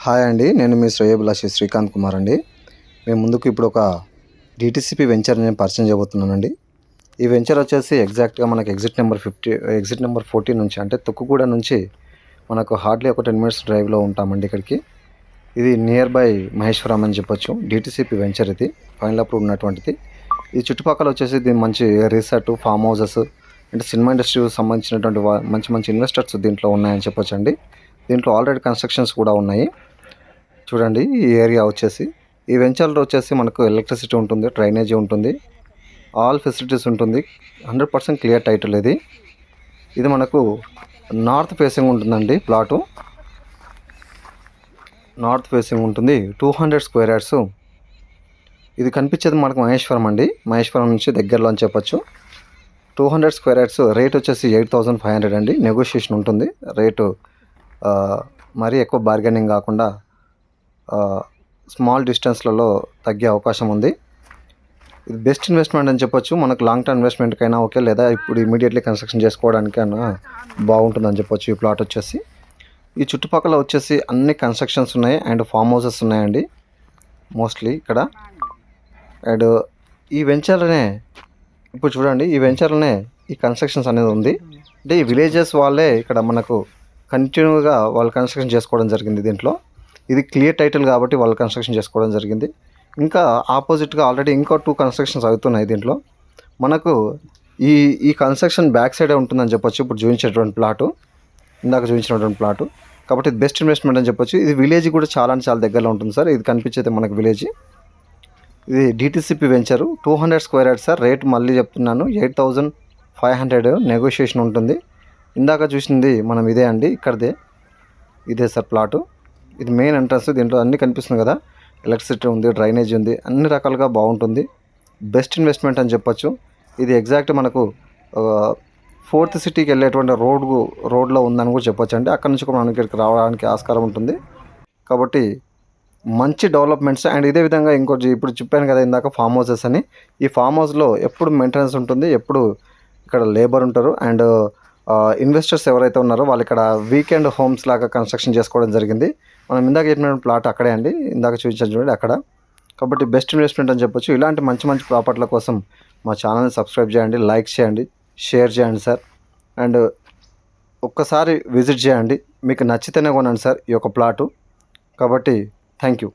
Hi అండి, నేను మీ శ్రేయోభిలాషి శ్రీకాంత్ కుమార్ అండి. మేము ముందుకు ఇప్పుడు ఒక డిటిసిపి వెంచర్ నేను పరిచయం చేయబోతున్నానండి. ఈ వెంచర్ వచ్చేసి ఎగ్జాక్ట్గా మనకి ఎగ్జిట్ నెంబర్ 14 నుంచి, అంటే తుక్కుగూడ నుంచి మనకు హార్డ్లీ ఒక 10 మినిట్స్ డ్రైవ్లో ఉంటామండి ఇక్కడికి. ఇది నియర్ బై మహేశ్వరం అని చెప్పొచ్చు. డిటిసిపి వెంచర్ ఇది ఫైనల్ అప్రూవ్ ఉన్నటువంటిది. ఈ చుట్టుపక్కల వచ్చేసి దీని మంచి రిసార్ట్, ఫామ్ హౌసెస్, అంటే సినిమా ఇండస్ట్రీకి సంబంధించినటువంటి మంచి మంచి ఇన్వెస్టర్స్ దీంట్లో ఉన్నాయని చెప్పొచ్చు అండి. దీంట్లో ఆల్రెడీ కన్స్ట్రక్షన్స్ కూడా ఉన్నాయి. చూడండి, ఈ ఏరియా వచ్చేసి ఈ వెంచర్లో వచ్చేసి మనకు ఎలక్ట్రిసిటీ ఉంటుంది, డ్రైనేజీ ఉంటుంది, ఆల్ ఫెసిలిటీస్ ఉంటుంది. 100% క్లియర్ టైటిల్ ఇది. ఇది మనకు నార్త్ ఫేసింగ్ ఉంటుందండి. ప్లాటు నార్త్ ఫేసింగ్ ఉంటుంది. 200 స్క్వేర్ యార్డ్స్. ఇది కనిపించేది మనకు మహేశ్వరం అండి. మహేశ్వరం నుంచి దగ్గరలో అని చెప్పచ్చు. 200 స్క్వేర్ యార్డ్స్. రేట్ వచ్చేసి 8,500 అండి. నెగోషియేషన్ ఉంటుంది రేటు. మరీ ఎక్కువ బార్గెనింగ్ కాకుండా స్మాల్ డిస్టెన్స్లలో తగ్గే అవకాశం ఉంది. ఇది బెస్ట్ ఇన్వెస్ట్మెంట్ అని చెప్పొచ్చు. మనకు లాంగ్ టర్మ్ ఇన్వెస్ట్మెంట్కైనా ఓకే, లేదా ఇప్పుడు ఇమీడియట్లీ కన్స్ట్రక్షన్ చేసుకోవడానికైనా బాగుంటుందని చెప్పొచ్చు. ఈ ప్లాట్ వచ్చేసి ఈ చుట్టుపక్కల వచ్చేసి అన్ని కన్స్ట్రక్షన్స్ ఉన్నాయి అండ్ ఫామ్ హౌసెస్ ఉన్నాయండి మోస్ట్లీ ఇక్కడ. అండ్ ఈ వెంచర్లోనే ఇప్పుడు చూడండి, ఈ వెంచర్లోనే ఈ కన్స్ట్రక్షన్స్ అనేది ఉంది. అంటే ఈ విలేజెస్ వాళ్ళే ఇక్కడ మనకు కంటిన్యూగా వాళ్ళు కన్స్ట్రక్షన్ చేసుకోవడం జరిగింది దీంట్లో. ఇది క్లియర్ టైటిల్ కాబట్టి వాళ్ళు కన్స్ట్రక్షన్ చేసుకోవడం జరిగింది. ఇంకా ఆపోజిట్గా ఆల్రెడీ ఇంకో 2 కన్స్ట్రక్షన్స్ అవుతున్నాయి దీంట్లో. మనకు ఈ ఈ కన్స్ట్రక్షన్ బ్యాక్ సైడే ఉంటుందని చెప్పొచ్చు. ఇప్పుడు చూపించేటువంటి ప్లాటు, ఇందాక చూపించినటువంటి ప్లాటు. కాబట్టి ఇది బెస్ట్ ఇన్వెస్ట్మెంట్ అని చెప్పొచ్చు. ఇది విలేజ్ కూడా చాలా అంటే చాలా దగ్గరలో ఉంటుంది సార్. ఇది కనిపించేది మనకు విలేజ్. ఇది DTCP venture. 200 square yards sir. Rate మళ్ళీ చెప్తున్నాను, 8,500. నెగోషియేషన్ ఉంటుంది. ఇందాక చూసింది మనం ఇదే అండి, ఇక్కడదే ఇదే సార్ ప్లాటు. ఇది మెయిన్ ఎంట్రన్స్. దీంట్లో అన్నీ కనిపిస్తుంది కదా, ఎలక్ట్రిసిటీ ఉంది, డ్రైనేజ్ ఉంది, అన్ని రకాలుగా బాగుంటుంది. బెస్ట్ ఇన్వెస్ట్మెంట్ అని చెప్పొచ్చు. ఇది ఎగ్జాక్ట్ మనకు 4th సిటీకి వెళ్ళేటువంటి రోడ్లో ఉందని కూడా చెప్పొచ్చు అండి. అక్కడ నుంచి కూడా మనకి ఇక్కడికి రావడానికి ఆస్కారం ఉంటుంది. కాబట్టి మంచి డెవలప్మెంట్స్. అండ్ ఇదే విధంగా ఇంకోటి ఇప్పుడు చెప్పాను కదా ఇందాక, ఫామ్ హౌసెస్ అని. ఈ ఫామ్ హౌస్లో ఎప్పుడు మెయింటెనెన్స్ ఉంటుంది, ఎప్పుడు ఇక్కడ లేబర్ ఉంటారు. అండ్ ఇన్వెస్టర్స్ ఎవరైతే ఉన్నారో వాళ్ళు ఇక్కడ వీకెండ్ హోమ్స్ లాగా కన్స్ట్రక్షన్ చేసుకోవడం జరిగింది. మనం ఇందాక చెప్పిన ప్లాట్ అక్కడే అండి, ఇందాక చూపించాను చూడండి అక్కడ. కాబట్టి బెస్ట్ ఇన్వెస్ట్మెంట్ అని చెప్పొచ్చు. ఇలాంటి మంచి మంచి ప్రాపర్టీల కోసం మా ఛానల్ని సబ్స్క్రైబ్ చేయండి, లైక్ చేయండి, షేర్ చేయండి సార్. అండ్ ఒక్కసారి విజిట్ చేయండి, మీకు నచ్చితేనే కొనండి సార్ ఈ యొక్క ప్లాటు. కాబట్టి థ్యాంక్ యూ.